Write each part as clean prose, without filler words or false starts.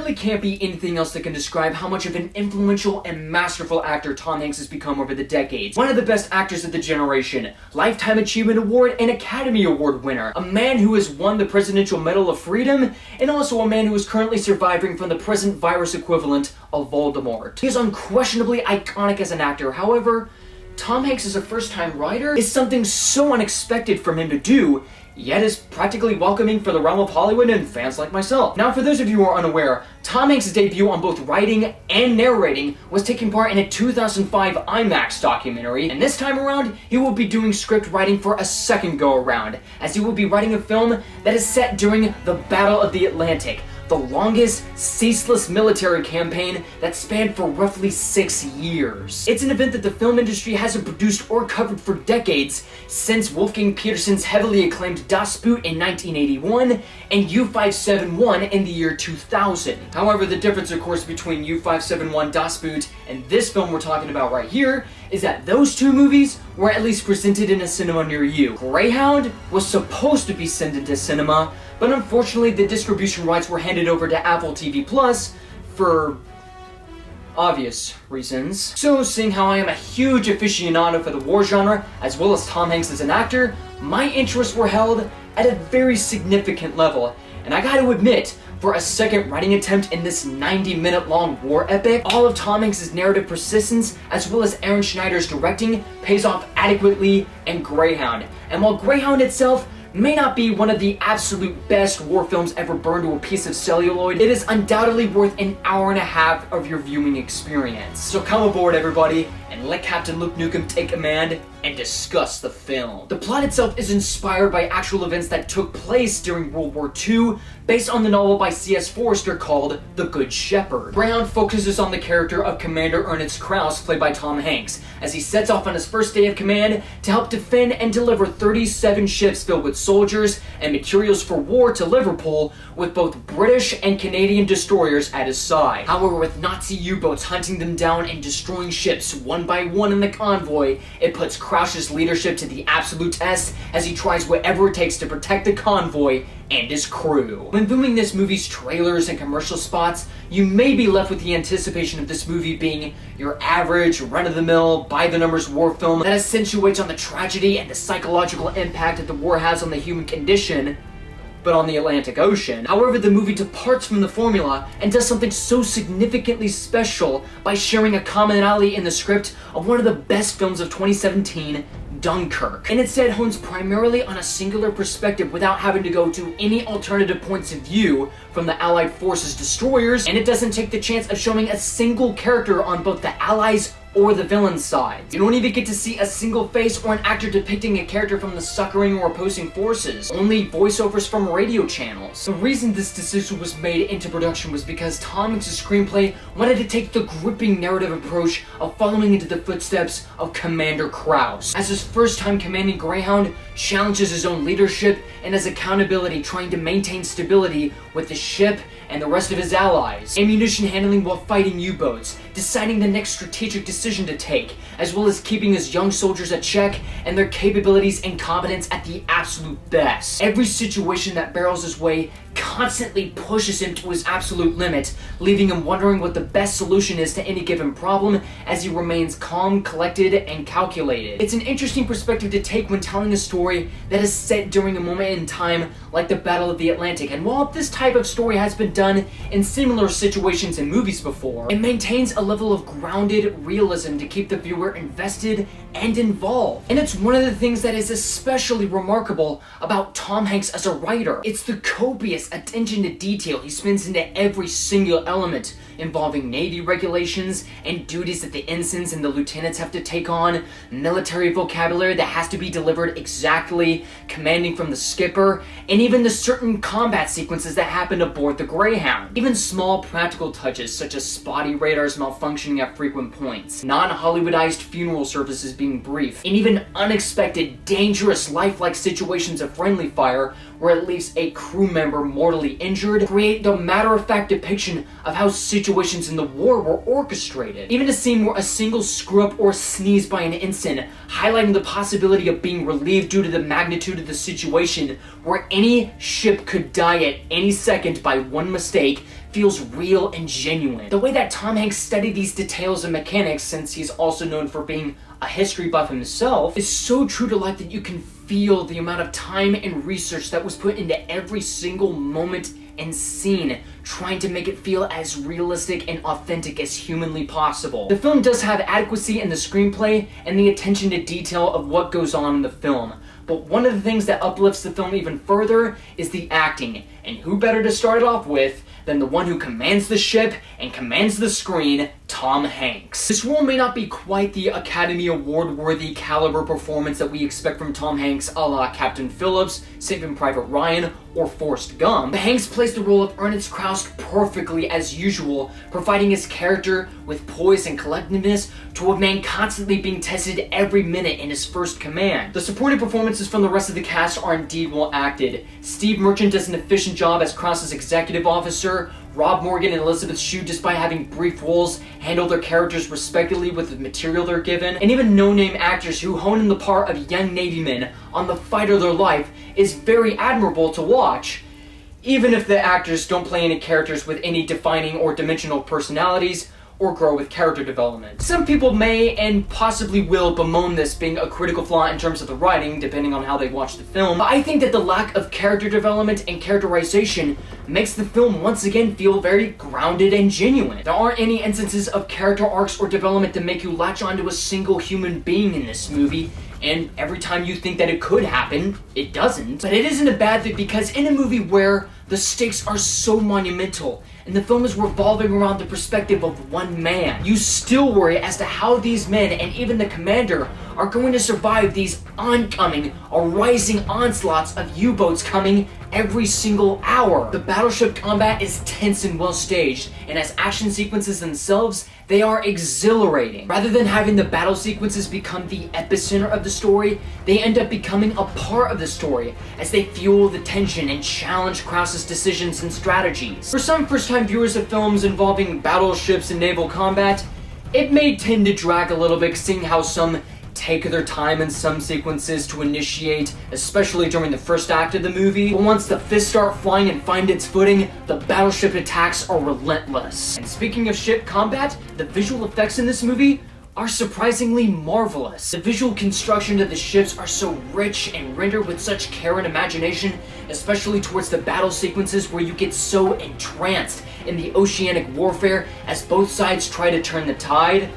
really can't be anything else that can describe how much of an influential and masterful actor Tom Hanks has become over the decades. One of the best actors of the generation, Lifetime Achievement Award and Academy Award winner, a man who has won the Presidential Medal of Freedom, and also a man who is currently surviving from the present virus equivalent of Voldemort. He is unquestionably iconic as an actor. However, Tom Hanks as a first-time writer is something so unexpected from him to do, yet is practically welcoming for the realm of Hollywood and fans like myself. Now, for those of you who are unaware, Tom Hanks' debut on both writing and narrating was taking part in a 2005 IMAX documentary, and this time around, he will be doing script writing for a second go-around, as he will be writing a film that is set during the Battle of the Atlantic, the longest, ceaseless military campaign that spanned for roughly 6 years. It's an event that the film industry hasn't produced or covered for decades, since Wolfgang Petersen's heavily acclaimed Das Boot in 1981 and U-571 in the year 2000. However, the difference, of course, between U-571, Das Boot, and this film we're talking about right here is that those two movies were at least presented in a cinema near you. Greyhound was supposed to be sent into cinema, but unfortunately the distribution rights were handed over to Apple TV Plus for obvious reasons. So, seeing how I am a huge aficionado for the war genre, as well as Tom Hanks as an actor, my interests were held at a very significant level. And I gotta admit, for a second writing attempt in this 90-minute long war epic, all of Tom Hanks' narrative persistence, as well as Aaron Schneider's directing, pays off adequately in Greyhound. And while Greyhound itself may not be one of the absolute best war films ever burned to a piece of celluloid, it is undoubtedly worth an hour and a half of your viewing experience. So come aboard, everybody, and let Captain Luke Nukem take command and discuss the film. The plot itself is inspired by actual events that took place during World War II, based on the novel by C.S. Forrester called The Good Shepherd. Greyhound focuses on the character of Commander Ernest Krause, played by Tom Hanks, as he sets off on his first day of command to help defend and deliver 37 ships filled with soldiers and materials for war to Liverpool, with both British and Canadian destroyers at his side. However, with Nazi U-boats hunting them down and destroying ships one by one in the convoy, it puts Krause's leadership to the absolute test as he tries whatever it takes to protect the convoy and his crew. When viewing this movie's trailers and commercial spots, you may be left with the anticipation of this movie being your average, run-of-the-mill, by-the-numbers war film that accentuates on the tragedy and the psychological impact that the war has on the human condition, but on the Atlantic Ocean. However, the movie departs from the formula and does something so significantly special by sharing a commonality in the script of one of the best films of 2017, Dunkirk, and instead hones primarily on a singular perspective without having to go to any alternative points of view from the Allied forces' destroyers, and it doesn't take the chance of showing a single character on both the Allies or the villain's side. You don't even get to see a single face or an actor depicting a character from the succoring or opposing forces, only voiceovers from radio channels. The reason this decision was made into production was because Tom Hanks' screenplay wanted to take the gripping narrative approach of following into the footsteps of Commander Krause, as his first time commanding Greyhound challenges his own leadership and his accountability, trying to maintain stability with the ship and the rest of his allies, ammunition handling while fighting U-boats, deciding the next strategic decision to take, as well as keeping his young soldiers at check and their capabilities and competence at the absolute best. Every situation that barrels his way constantly pushes him to his absolute limit, leaving him wondering what the best solution is to any given problem as he remains calm, collected, and calculated. It's an interesting perspective to take when telling a story that is set during a moment in time like the Battle of the Atlantic, and while this type of story has been done in similar situations in movies before, it maintains a level of grounded realism to keep the viewer invested and involved. And it's one of the things that is especially remarkable about Tom Hanks as a writer. It's the copious attention to detail he spends into every single element, involving Navy regulations and duties that the ensigns and the lieutenants have to take on, military vocabulary that has to be delivered exactly, commanding from the skipper, and even the certain combat sequences that happen aboard the Greyhound. Even small practical touches such as spotty radars malfunctioning at frequent points, non-Hollywoodized funeral services being brief, and even unexpected, dangerous, lifelike situations of friendly fire where it leaves a crew member mortally injured, create the matter-of-fact depiction of how situations situations in the war were orchestrated. Even a scene where a single screw-up or sneeze by an ensign, highlighting the possibility of being relieved due to the magnitude of the situation, where any ship could die at any second by one mistake, feels real and genuine. The way that Tom Hanks studied these details and mechanics, since he's also known for being a history buff himself, is so true to life that you can feel the amount of time and research that was put into every single moment and scene, trying to make it feel as realistic and authentic as humanly possible. The film does have adequacy in the screenplay and the attention to detail of what goes on in the film, but one of the things that uplifts the film even further is the acting, and who better to start it off with than the one who commands the ship and commands the screen, Tom Hanks. This role may not be quite the Academy Award-worthy caliber performance that we expect from Tom Hanks a la Captain Phillips, Saving Private Ryan, or Forrest Gump, but Hanks plays the role of Ernest Krause perfectly as usual, providing his character with poise and collectedness to a man constantly being tested every minute in his first command. The supporting performances from the rest of the cast are indeed well acted. Steve Merchant does an efficient job as Krause's executive officer. Rob Morgan and Elizabeth Shue, despite having brief roles, handle their characters respectively with the material they're given. And even no-name actors who hone in the part of young Navy men on the fight of their life is very admirable to watch, even if the actors don't play any characters with any defining or dimensional personalities or grow with character development. Some people may and possibly will bemoan this being a critical flaw in terms of the writing, depending on how they watch the film, but I think that the lack of character development and characterization makes the film once again feel very grounded and genuine. There aren't any instances of character arcs or development that make you latch onto a single human being in this movie, and every time you think that it could happen, it doesn't. But it isn't a bad thing, because in a movie where the stakes are so monumental and the film is revolving around the perspective of one man, you still worry as to how these men and even the commander are going to survive these oncoming or rising onslaughts of U-boats coming every single hour. The battleship combat is tense and well staged, and as action sequences themselves, they are exhilarating. Rather than having the battle sequences become the epicenter of the story, they end up becoming a part of the story as they fuel the tension and challenge Krause's decisions and strategies. For some first-time viewers of films involving battleships and naval combat, it may tend to drag a little bit, seeing how some take their time in some sequences to initiate, especially during the first act of the movie. But once the fists start flying and find its footing, the battleship attacks are relentless. And speaking of ship combat, the visual effects in this movie are surprisingly marvelous. The visual construction of the ships are so rich and rendered with such care and imagination, especially towards the battle sequences where you get so entranced in the oceanic warfare as both sides try to turn the tide.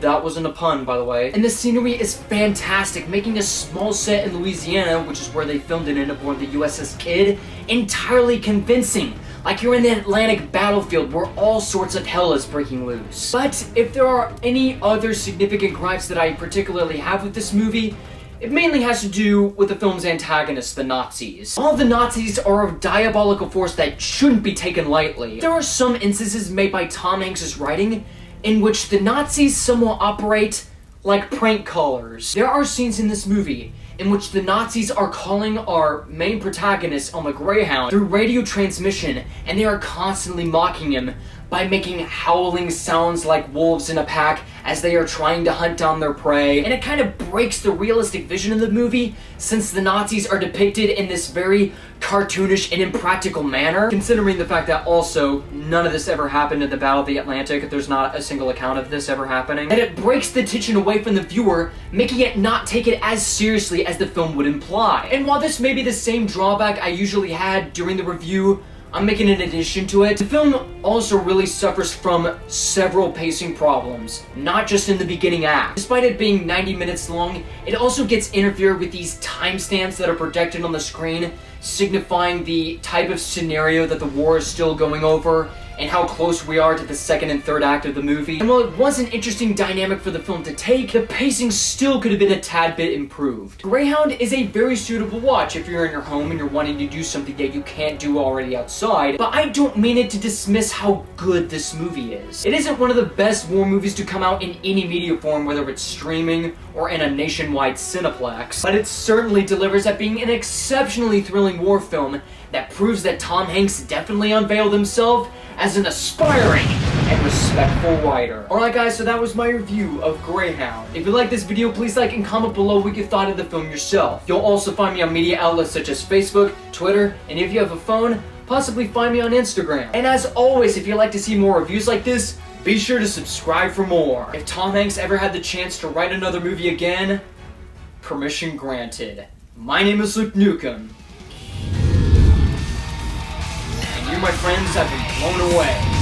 That wasn't a pun, by the way. And the scenery is fantastic, making a small set in Louisiana, which is where they filmed it in aboard the USS Kidd, entirely convincing. Like you're in the Atlantic battlefield where all sorts of hell is breaking loose. But if there are any other significant gripes that I particularly have with this movie, it mainly has to do with the film's antagonists, the Nazis. All the Nazis are a diabolical force that shouldn't be taken lightly. There are some instances made by Tom Hanks' writing in which the Nazis somewhat operate like prank callers. There are scenes in this movie in which the Nazis are calling our main protagonist on the Greyhound through radio transmission, and they are constantly mocking him by making howling sounds like wolves in a pack as they are trying to hunt down their prey. And it kind of breaks the realistic vision of the movie, since the Nazis are depicted in this very cartoonish and impractical manner, considering the fact that also none of this ever happened in the Battle of the Atlantic. There's not a single account of this ever happening. And it breaks the tension away from the viewer, making it not take it as seriously as the film would imply. And while this may be the same drawback I usually had during the review, I'm making an addition to it. The film also really suffers from several pacing problems, not just in the beginning act. Despite it being 90 minutes long, it also gets interfered with these timestamps that are projected on the screen, signifying the type of scenario that the war is still going over and how close we are to the second and third act of the movie. And while it was an interesting dynamic for the film to take, the pacing still could have been a tad bit improved. Greyhound is a very suitable watch if you're in your home and you're wanting to do something that you can't do already outside, but I don't mean it to dismiss how good this movie is. It isn't one of the best war movies to come out in any media form, whether it's streaming or in a nationwide Cineplex, but it certainly delivers at being an exceptionally thrilling war film that proves that Tom Hanks definitely unveiled himself as an aspiring and respectful writer. Alright guys, so that was my review of Greyhound. If you like this video, please like and comment below what you thought of the film yourself. You'll also find me on media outlets such as Facebook, Twitter, and if you have a phone, possibly find me on Instagram. And as always, if you'd like to see more reviews like this, be sure to subscribe for more. If Tom Hanks ever had the chance to write another movie again, permission granted. My name is Luke Nukem. And you, my friends, have been blown away.